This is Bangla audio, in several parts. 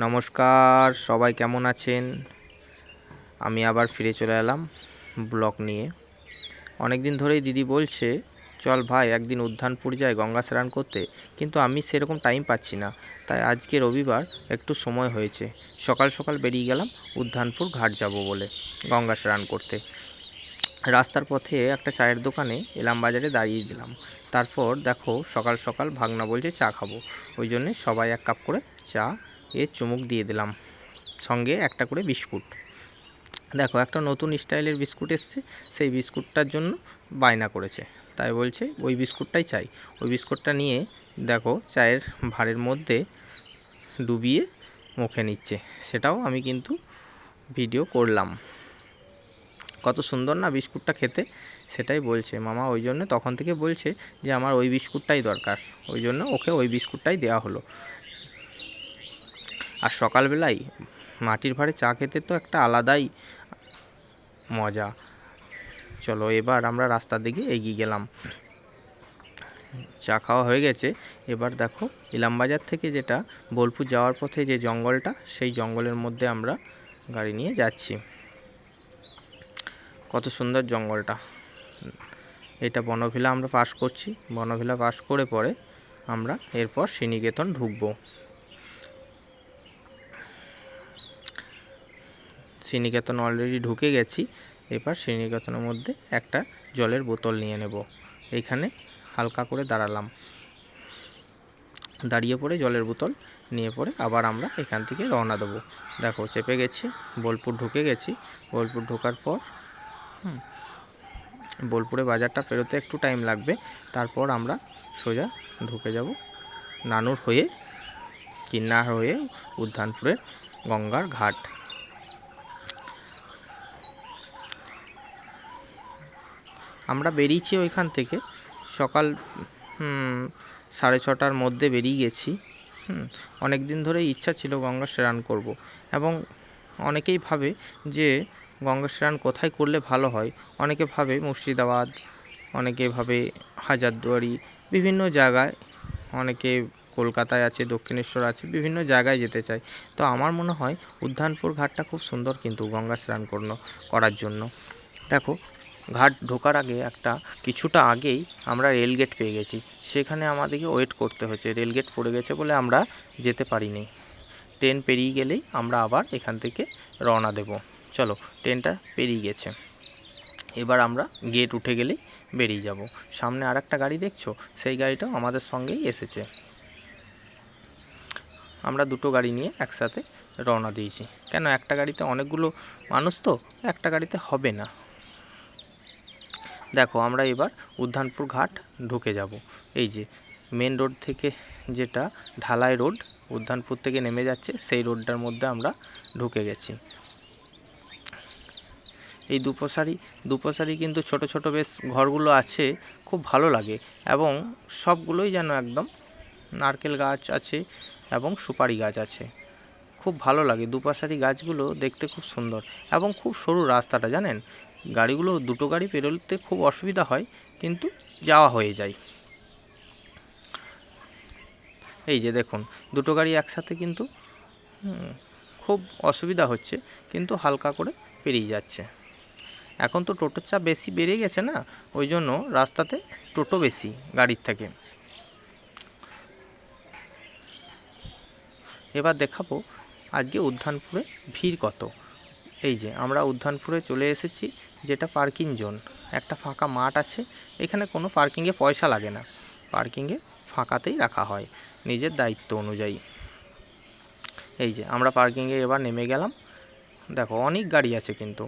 নমস্কার, সবাই কেমন আছেন? আমি আবার ফিরে চলে এলাম ব্লগ নিয়ে। অনেক দিন ধরেই দিদি বলছে চল ভাই একদিন উদ্যানপুর যাই গঙ্গা স্নান করতে, কিন্তু আমি সেরকম টাইম পাচ্ছি না। তাই আজকে রবিবার একটু সময় হয়েছে, সকাল সকাল বেরিয়ে গেলাম উদ্যানপুর ঘাট যাব বলে গঙ্গা স্নান করতে। রাস্তার পথে একটা চায়ের দোকানে এলাম, বাজারে দাঁড়িয়ে দিলাম। তারপর দেখো সকাল সকাল ভাগনা বলছে চা খাবো, ওই জন্যে সবাই এক কাপ করে চা চুমুক দিয়ে দিলাম, সঙ্গে একটা করে বিস্কুট। দেখো একটা নতুন স্টাইলের বিস্কুট এসছে, সেই বিস্কুটটার জন্য বায়না করেছে, তাই বলছে ওই বিস্কুটটাই চাই। ওই বিস্কুটটা নিয়ে দেখো চায়ের ভাঁড়ের মধ্যে ডুবিয়ে মুখে নিচ্ছে, সেটাও আমি কিন্তু ভিডিও করলাম। কত সুন্দর না বিস্কুটটা খেতে, সেটাই বলছে মামা, ওই জন্য তখন থেকে বলছে যে আমার ওই বিস্কুটটাই দরকার, ওই জন্য ওকে ওই বিস্কুটটাই দেওয়া হলো। আর সকালবেলায় মাটির ভাঁড়ে চা খেতে তো একটা আলাদাই মজা। চলো এবার আমরা রাস্তার দিকে এগিয়ে গেলাম। চা খাওয়া হয়ে গেছে, এবার দেখো ইলামবাজার থেকে যেটা বোলপুর যাওয়ার পথে যে জঙ্গলটা, সেই জঙ্গলের মধ্যে আমরা গাড়ি নিয়ে যাচ্ছি। কত সুন্দর জঙ্গলটা। এটা বনভিলা আমরা পাস করছি, বনভিলা পাস করে পরে আমরা এরপর শ্রীনিকেতন ঢুকবো। শ্রীনিকেতন অলরেডি ঢুকে গেছি। এবার শ্রীনিকেতনের মধ্যে একটা জলের বোতল নিয়ে নেব। এইখানে হালকা করে দাঁড়ালাম, দাঁড়িয়ে পড়ে জলের বোতল নিয়ে পরে আবার আমরা এখান থেকে রওনা দেবো। দেখো চেপে গেছি, বোলপুর ঢুকে গেছি। বোলপুর ঢোকার পর বোলপুরে বাজারটা পেরোতে একটু টাইম লাগবে, তারপর আমরা সোজা ঢুকে যাব নানুর হয়ে, কিন্নার হয়ে উদ্যানপুরের গঙ্গার ঘাট। আমরা বেরিয়েছি ওইখান থেকে সকাল 6:30টার মধ্যে বেরিয়ে গেছি। অনেক দিন ধরেই ইচ্ছা ছিল গঙ্গা স্নান করব, এবং অনেকেই ভাবে যে গঙ্গা স্নান কোথায় করলে ভালো হয়। অনেকে ভাবে মুর্শিদাবাদ, অনেকে ভাবে হাজারদুয়ারি, বিভিন্ন জায়গায়, অনেকে কলকাতায় আছে, দক্ষিণেশ্বর আছে, বিভিন্ন জায়গায় যেতে চায়। তো আমার মনে হয় উদ্যানপুর ঘাটটা খুব সুন্দর কিন্তু গঙ্গা স্নান করার জন্য। দেখো ঘাট ঢোকার আগে কিছুটা আগেই আমরা রেলগেট পেয়ে গেছি, সেখানে আমাদেরকে ওয়েট করতে হয়েছে। রেলগেট পড়ে গেছে বলে আমরা যেতে পারিনি। ট্রেন পেরিয়ে গেলেই আমরা আবার এখান থেকে রওনা দেব। চলো ট্রেনটা পেরিয়ে গেছে, এবার আমরা গেট উঠে গেলেই বেরিয়ে যাব। সামনে আর একটা গাড়ি দেখছো, সেই গাড়িটাও আমাদের সঙ্গেই এসেছে। আমরা দুটো গাড়ি নিয়ে একসাথে রওনা দিয়েছি, কেন একটা গাড়িতে অনেকগুলো মানুষ, তো একটা গাড়িতে হবে না। দেখো আমরা এবার উদ্যানপুর ঘাট ঢুকে যাব। এই যে মেন রোড থেকে যেটা ঢালাই রোড উদ্যানপুর থেকে নেমে যাচ্ছে, সেই রোডটার মধ্যে আমরা ঢুকে গেছি। এই দুপোসারি কিন্তু ছোট ছোট বেশ ঘরগুলো আছে, খুব ভালো লাগে, এবং সবগুলোই যেন একদম নারকেল গাছ আছে এবং সুপারি গাছ আছে, খুব ভালো লাগে। দুপাশারি গাছগুলো দেখতে খুব সুন্দর, এবং খুব সরু রাস্তাটা জানেন, গাড়িগুলো দুটো গাড়ি পেরোতে খুব অসুবিধা হয়, কিন্তু যাওয়া হয়ে যায়। এই যে দেখুন দুটো গাড়ি একসাথে কিন্তু খুব অসুবিধা হচ্ছে, কিন্তু হালকা করে পেরিয়ে যাচ্ছে। এখন তো টোটোর চাপ বেশি বেড়ে গেছে না, ওই জন্য রাস্তাতে টোটো বেশি গাড়ির থেকে। এবার দেখাবো আজকে উদ্যানপুরে ভিড় কত। এই যে আমরা উদ্যানপুরে চলে এসেছি, যেটা পার্কিং জোন। একটা ফাঁকা মাঠ আছে, এখানে কোনো পার্কিংয়ে পয়সা লাগে না, পার্কিংয়ে ফাঁকাতেই রাখা হয় নিজের দায়িত্ব অনুযায়ী। এই যে আমরা পার্কিংয়ে এবার নেমে গেলাম। দেখো অনেক গাড়ি আছে কিন্তু।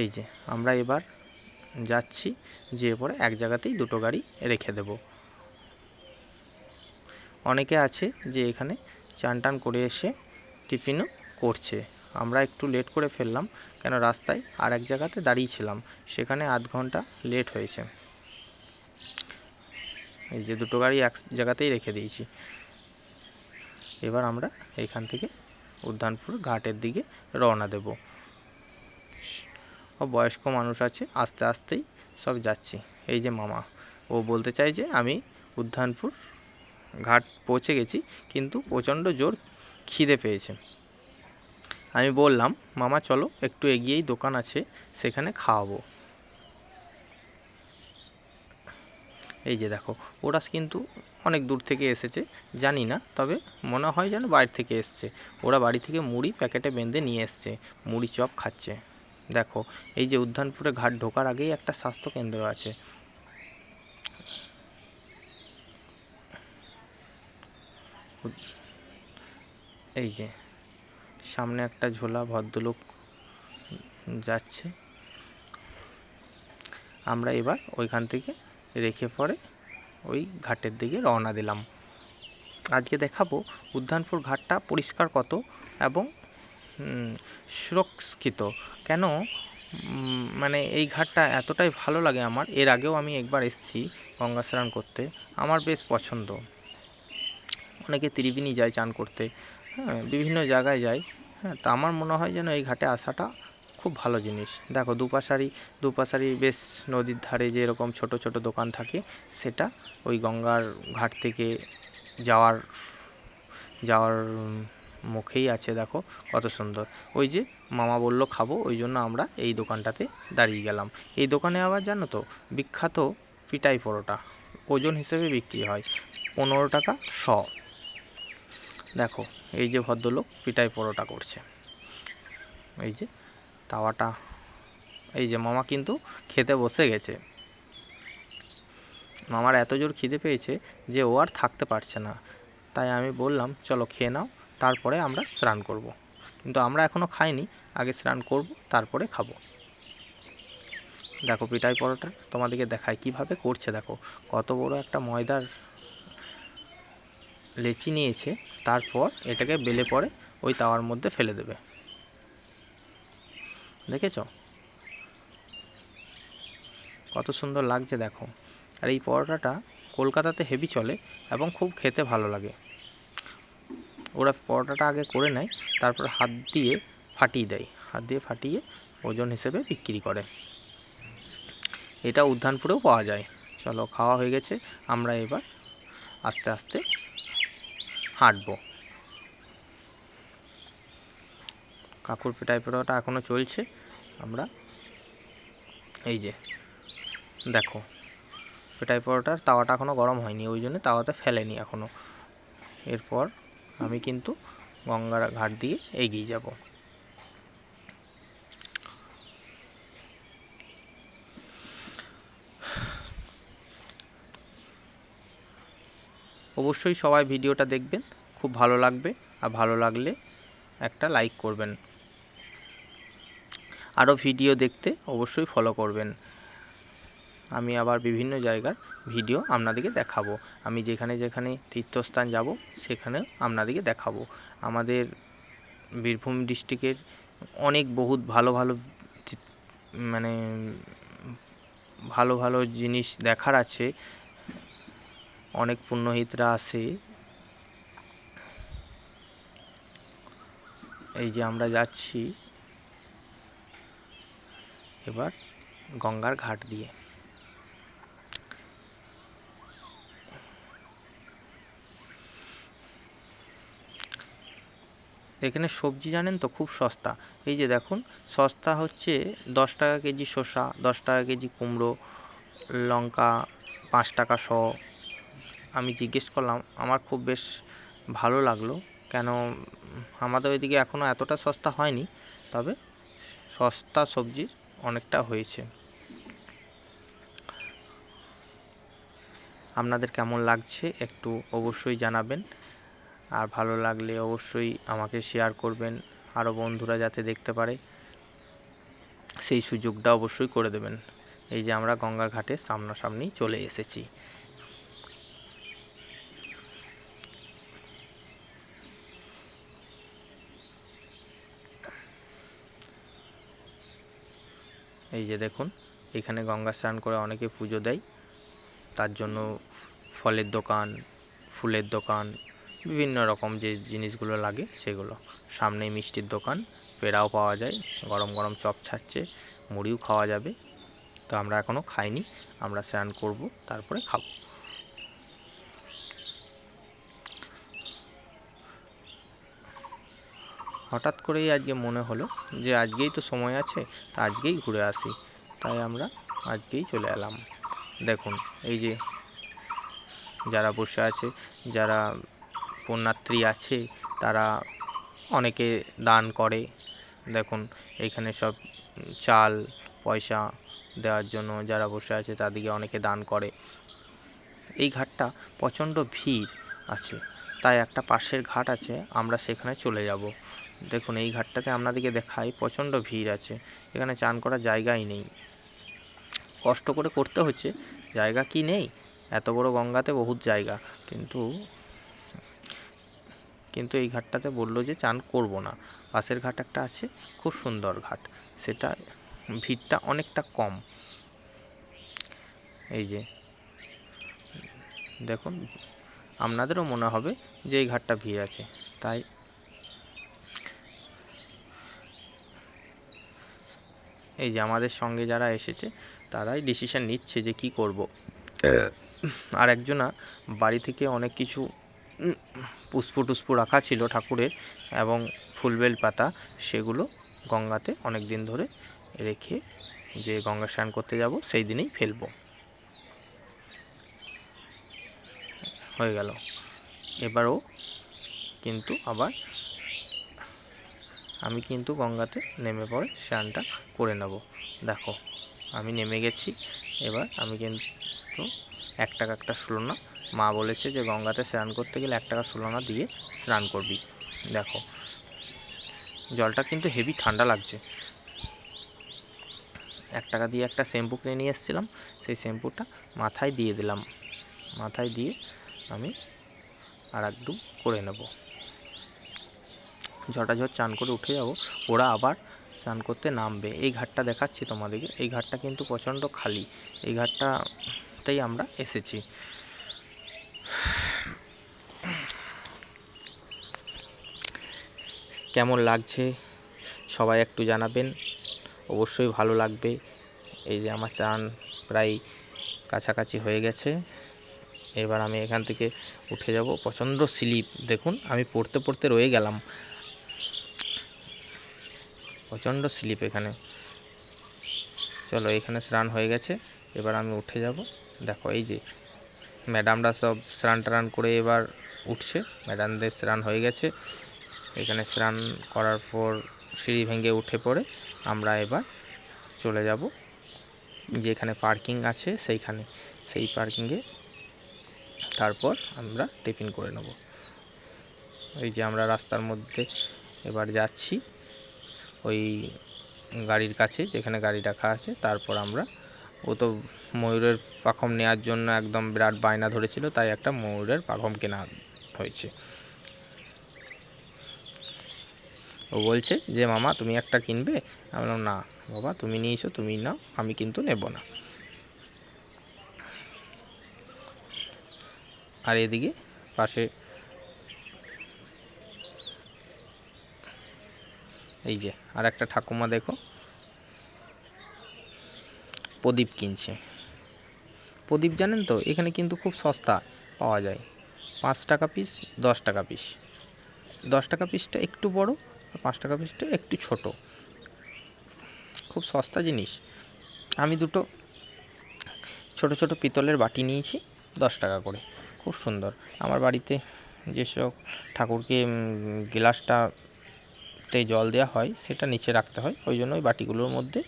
এই যে আমরা এবার যাচ্ছি, যেয়ে পরে এক জায়গাতেই দুটো গাড়ি রেখে দেব। অনেকে আছে যে এখানে চান টান করে এসে টিফিনও করছে। আমরা একটু লেট করে ফেললাম, কেন রাস্তায় আর এক জায়গাতে দাঁড়িয়েছিলাম, সেখানে আধ ঘন্টা লেট হয়েছে। এই যে দুটো গাড়ি এক জায়গাতেই রেখে দিয়েছি। এবার আমরা এইখান থেকে উদ্যানপুর ঘাটের দিকে রওনা দেব। বয়স্ক মানুষ আছে, আস্তে আস্তেই সব যাচ্ছি। এই যে মামা, ও বলতে চাই যে আমি উদ্যানপুর ঘাট পৌঁছে গেছি, কিন্তু প্রচণ্ড জোর খিদে পেয়েছে। আমি বললাম, মামা চলো একটু এগিয়েই দোকান আছে, সেখানে খাওয়াবো। এই যে দেখো, ওরা কিন্তু অনেক দূর থেকে এসেছে, জানি না, তবে মনে হয় যেন বাইরে থেকে এসছে। ওরা বাড়ি থেকে মুড়ি প্যাকেটে বেঁধে নিয়ে এসছে, মুড়ি চপ খাচ্ছে। দেখো, এই যে উদ্যানপুরে ঘাট ঢোকার আগেই একটা স্বাস্থ্যকেন্দ্র আছে। এই যে সামনে একটা ঝোলা ভদ্রলোক যাচ্ছে। আমরা এবার ওইখান থেকে রেখে পরে ওই ঘাটের দিকে রওনা দিলাম। আজকে দেখাবো উদ্যানপুর ঘাটটা পরিষ্কার কত এবং সুরক্ষিত কেন। মানে এই ঘাটটা এতটাই ভালো লাগে আমার। এর আগেও আমি একবার এসেছি গঙ্গা স্নান করতে, আমার বেশ পছন্দ। অনেকে ত্রিবেণী যায় চান করতে, হ্যাঁ, বিভিন্ন জায়গায় যায়, হ্যাঁ, তা আমার মনে হয় যেন এই ঘাটে আসাটা খুব ভালো জিনিস। দেখো, দুপাশারি বেশ নদীর ধারে যে এরকম ছোট ছোট দোকান থাকে, সেটা ওই গঙ্গার ঘাট থেকে যাওয়ার মুখেই আছে। দেখো কত সুন্দর। ওই যে মামা বলল খাবো, ওই জন্য আমরা এই দোকানটাতে দাঁড়িয়ে গেলাম। এই দোকানে আবার জানো তো, বিখ্যাত পিটাই পরোটা ওজন হিসেবে বিক্রি হয়, 15 টাকা শ। দেখো, এই যে ভদ্রলোক পিটাই পরোটা করছে, এই যে তাওয়াটা। এই যে মামা কিন্তু খেতে বসে গেছে। মামার এত জোর খিদে পেয়েছে যে ও আর থাকতে পারছে না। তাই আমি বললাম, চলো খেয়ে নাও, তারপরে আমরা স্নান করব। কিন্তু আমরা এখনও খাইনি, আগে স্নান করব, তারপরে খাবো। দেখো পিটাই পরোটা তোমাদেরকে দেখায় কিভাবে করছে। দেখো কত বড় একটা ময়দার লেচি নিয়েছে, তারপর এটাকে বেলে পরে ওই তাওয়ার মধ্যে ফেলে দেবে। দেখেছো কত সুন্দর লাগছে। দেখো, আর এই পরোটাটা কলকাতাতে হেভি চলে এবং খুব খেতে ভালো লাগে। ওরা পরোটাটা আগে করে নেয়, তারপর হাত দিয়ে ফাটিয়ে ওজন হিসেবে বিক্রি করে। এটা উদ্যানপুরেও পাওয়া যায়। চলো, খাওয়া হয়ে গেছে, আমরা এবার আস্তে আস্তে হাঁটবো। কাকুর পিটাই পরোটা এখনও চলছে। আমরা এই যে দেখো, পিটাই পরোটার তাওয়াটা এখনও গরম হয়নি, ওই জন্য তাওয়াতে ফেলেনি এখনও। এরপর আমি কিন্তু গঙ্গার ঘাট দিয়ে এগিয়ে যাব। অবশ্যই সবাই ভিডিওটা দেখবেন, খুব ভালো লাগবে। আর ভালো লাগলে একটা লাইক করবেন। আরও ভিডিও দেখতে অবশ্যই ফলো করবেন। আমি আবার বিভিন্ন জায়গার ভিডিও আপনাদেরকে দেখাবো। আমি যেখানে যেখানে তীর্থস্থান যাব, সেখানেও আপনাদেরকে দেখাবো। আমাদের বীরভূম ডিস্ট্রিক্টের অনেক বহুত ভালো ভালো মানে ভালো ভালো জিনিস দেখার আছে। অনেক পুণ্যহিতরা আসে। এই যে আমরা যাচ্ছি এবার গঙ্গার ঘাট দিয়ে। এখানে সবজি জানেন তো খুব সস্তা। এই যে দেখুন, সস্তা হচ্ছে 10 টাকা কেজি শসা, 10 টাকা কেজি কুমড়ো, লঙ্কা 5 টাকা শ। আমি জিজ্ঞেস করলাম, আমার খুব বেশ ভালো লাগলো, কেন আমাদের ওইদিকে এখনও এতটা সস্তা হয়নি, তবে সস্তা সবজি অনেকটা হয়েছে। আপনাদের কেমন লাগছে একটু অবশ্যই জানাবেন। আর ভালো লাগলে অবশ্যই আমাকে শেয়ার করবেন, আরও বন্ধুরা যাতে দেখতে পারে সেই সুযোগটা অবশ্যই করে দেবেন। এই যে আমরা গঙ্গার ঘাটে সামনাসামনি চলে এসেছি। এই যে দেখুন, এখানে গঙ্গা স্নান করে অনেকে পুজো দেয়, তার জন্য ফলের দোকান, ফুলের দোকান, বিভিন্ন রকম যে জিনিসগুলো লাগে সেগুলো। সামনেই মিষ্টির দোকান, পেড়াও পাওয়া যায়, গরম গরম চপ ছাড়ছে, মুড়িও খাওয়া যাবে। তো আমরা এখনও খাইনি, আমরা স্নান করব, তারপরে খাবো। হঠাৎ করেই আজকে মনে হলো যে আজকেই তো সময় আছে, তা আজকেই ঘুরে আসি, তাই আমরা আজকেই চলে এলাম। দেখুন এই যে যারা বসে আছে, যারা পুণ্যার্থী আছে, তারা অনেকে দান করে। দেখুন এইখানে সব চাল পয়সা দেওয়ার জন্য যারা বসে আছে তাদেরকে অনেকে দান করে। এই ঘাটটা প্রচণ্ড ভিড় আছে, তাই একটা পাশের ঘাট আছে, আমরা সেখানে চলে যাব। দেখুন এই ঘাটটাতে আপনাদেরকে দেখাই, প্রচণ্ড ভিড় আছে, এখানে চান করার জায়গাই নেই, কষ্ট করে করতে হচ্ছে, জায়গা কি নেই? এত বড় গঙ্গাতে বহুত জায়গা, কিন্তু এই ঘাটটাতে বললো যে চান করব না। পাশের ঘাট একটা আছে, খুব সুন্দর ঘাট, সেটা ভিড়টা অনেকটা কম। এই যে দেখুন, আপনাদেরও মনে হবে যে এই ঘাটটা ভিড় আছে, তাই এই যে আমাদের সঙ্গে যারা এসেছে তারাই ডিসিশন নিচ্ছে যে কি করব। আর একজনা বাড়ি থেকে অনেক কিছু পুষ্প টুষ্প রাখা ছিল ঠাকুরের এবং ফুলবেল পাতা, সেগুলো গঙ্গাতে অনেক দিন ধরে রেখে যে গঙ্গা স্নান করতে যাব সেই দিনেই ফেলবো। হয়ে গেল, এবারও কিন্তু আবার আমি কিন্তু গঙ্গাতে নেমে পড়ে স্নানটা করে নেব। দেখো আমি নেমে গেছি, এবার আমি কিন্তু 1 টাকা একটা ষোলনা, মা বলেছে যে গঙ্গাতে স্নান করতে গেলে 1 টাকা ষোলনা দিয়ে স্নান করবি। দেখো জলটা কিন্তু হেভি ঠান্ডা লাগছে। 1 টাকা দিয়ে একটা শ্যাম্পু কিনে নিয়ে এসেছিলাম, সেই শ্যাম্পুটা মাথায় দিয়ে দিলাম, মাথায় দিয়ে আমি আর একটু করে নেব। ঝটাঝট চান করে উঠে যাব, ওরা আবার স্নান করতে নামবে। এই ঘাটটা দেখাচ্ছি তোমাদেরকে, এই ঘাটটা কিন্তু প্রচণ্ড খালি, এই ঘাটটাতেই আমরা এসেছি। কেমন লাগছে সবাই একটু জানাবেন, অবশ্যই ভালো লাগবে। এই যে আমার চান প্রায় কাছাকাছি হয়ে গেছে, এবার আমি এখান থেকে উঠে যাব। প্রচণ্ড স্লিপ, দেখুন আমি পড়তে পড়তে রয়ে গেলাম, প্রচণ্ড স্লিপ এখানে। চলো এখানে স্নান হয়ে গেছে, এবার আমি উঠে যাব। দেখো এই যে ম্যাডামরা সব স্নান টান করে এবার উঠছে, ম্যাডামদের স্নান হয়ে গেছে। এখানে স্নান করার পর সিঁড়ি ভেঙে উঠে পড়ে আমরা এবার চলে যাব যেখানে পার্কিং আছে সেইখানে, সেই পার্কিংয়ে তারপর আমরা টিফিন করে নেব। এই যে আমরা রাস্তার মধ্যে এবার যাচ্ছি ওই গাড়ির কাছে যেখানে গাড়ি রাখা আছে, তারপর আমরা, ও তো ময়ূরের পাখম নেওয়ার জন্য একদম বিরাট বায়না ধরেছিল, তাই একটা ময়ূরের পাখম কেনা হয়েছে। ও বলছে যে মামা তুমি একটা কিনবে, আমি বললাম না বাবা তুমি নিয়েছো তুমি নাও, আমি কিন্তু নেব না। আর এদিকে পাশে এই যে আর একটা ঠাকুমা দেখো প্রদীপ কিনছে। প্রদীপ জানেন তো এখানে কিন্তু খুব সস্তা পাওয়া যায়, 5 টাকা পিস, 10 টাকা পিস। 10 টাকা পিসটা একটু বড় আর 5 টাকা পিসটা একটু ছোট, খুব সস্তা জিনিস। আমি দুটো ছোট ছোট পিতলের বাটি নিয়েছি 10 টাকা করে, খুব সুন্দর। আমার বাড়িতে যেসব ঠাকুরকে গ্লাসটাতে জল দেওয়া হয় সেটা নিচে রাখতে হয়, ওই জন্য ওই বাটিগুলোর মধ্যে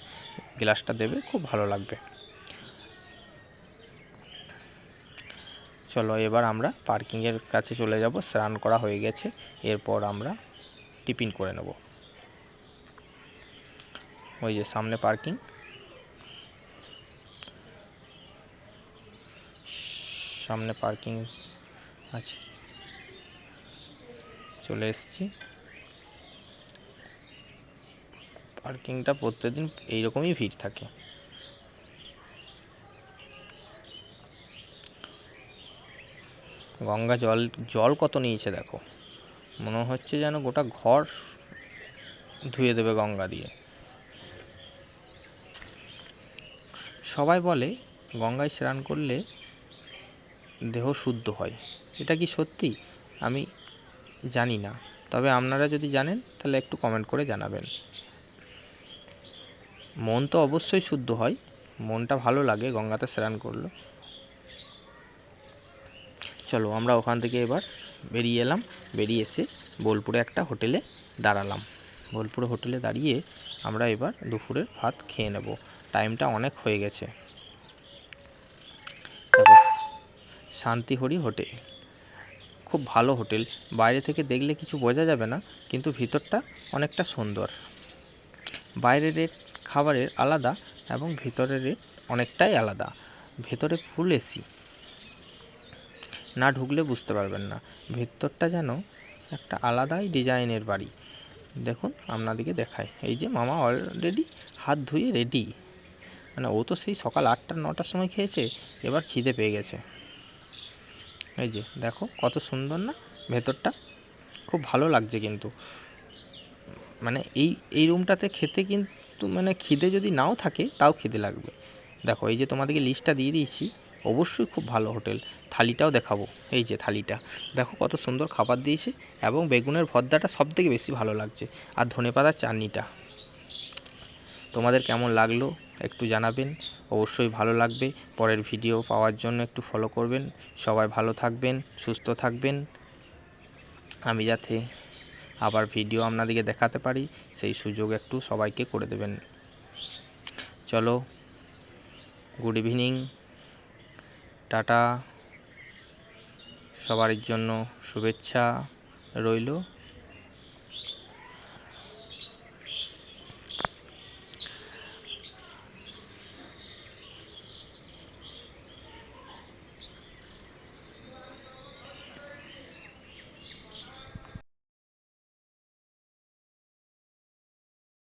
গ্লাসটা দেবে, খুব ভালো লাগবে। চলো এবার আমরা পার্কিংয়ের কাছে চলে যাব, স্নান করা হয়ে গেছে, এরপর আমরা টিফিন করে নেব। ওই যে সামনে পার্কিং, সামনে পার্কিং আছে, চলে এসেছি। পার্কিংটা প্রত্যেকদিন এইরকমই ভিড় থাকে। গঙ্গা জল কত নিয়েছে দেখো, মনে হচ্ছে যেন গোটা ঘর ধুয়ে দেবে গঙ্গা দিয়ে। সবাই বলে গঙ্গায় স্নান করলে দেহ শুদ্ধ হয়, এটা কি সত্যি আমি জানি না, তবে আপনারা যদি জানেন তাহলে একটু কমেন্ট করে জানাবেন। মন তো অবশ্যই শুদ্ধ হয়, মনটা ভালো লাগে গঙ্গাতে স্নান করলে। চলো আমরা ওখান থেকে এবার বেরিয়ে এলাম, বেরিয়ে এসে বোলপুরে একটা হোটেলে দাঁড়ালাম। বোলপুরে হোটেলে দাঁড়িয়ে আমরা এবার দুপুরের ভাত খেয়ে নেব, টাইমটা অনেক হয়ে গেছে। দেখো, শান্তিহরি হোটেল, খুব ভালো হোটেল। বাইরে থেকে দেখলে কিছু বোঝা যাবে না, কিন্তু ভিতরটা অনেকটা সুন্দর। বাইরের রেট খাবারের আলাদা এবং ভিতরের রেট অনেকটাই আলাদা। ভেতরে ফুল এসি, না ঢুকলে বুঝতে পারবেন না। ভেতরটা যেন একটা আলাদাই ডিজাইনের বাড়ি। দেখুন আপনাদেরকে দেখায়, এই যে মামা অলরেডি হাত ধুয়ে রেডি। মানে ও তো সেই সকাল 8টা-9টার সময় খেয়েছে, এবার খিদে পেয়ে গেছে। এই যে দেখো কত সুন্দর না ভেতরটা, খুব ভালো লাগছে। কিন্তু মানে এই রুমটাতে খেতে কিন্তু মানে খিদে যদি নাও থাকে তাও খিদে লাগবে। দেখো এই যে তোমাদেরকে লিস্টটা দিয়ে দিয়েছি, অবশ্যই খুব ভালো হোটেল। থালিটাও দেখাবো, এই যে থালিটা দেখো কত সুন্দর খাবার দিয়েছে, এবং বেগুনের ভর্তাটা সবথেকে বেশি ভালো লাগছে, আর ধনেপাতার চাটনিটা। তোমাদের কেমন লাগলো একটু জানাবেন, অবশ্যই ভালো লাগবে। পরের ভিডিও পাওয়ার জন্য একটু ফলো করবেন। সবাই ভালো থাকবেন, সুস্থ থাকবেন। আমি যাতে আবার ভিডিও আপনাদেরকে দেখাতে পারি সেই সুযোগ একটু সবাইকে করে দেবেন। চলো, গুড ইভিনিং, টাটা। সবার জন্য শুভেচ্ছা রইল।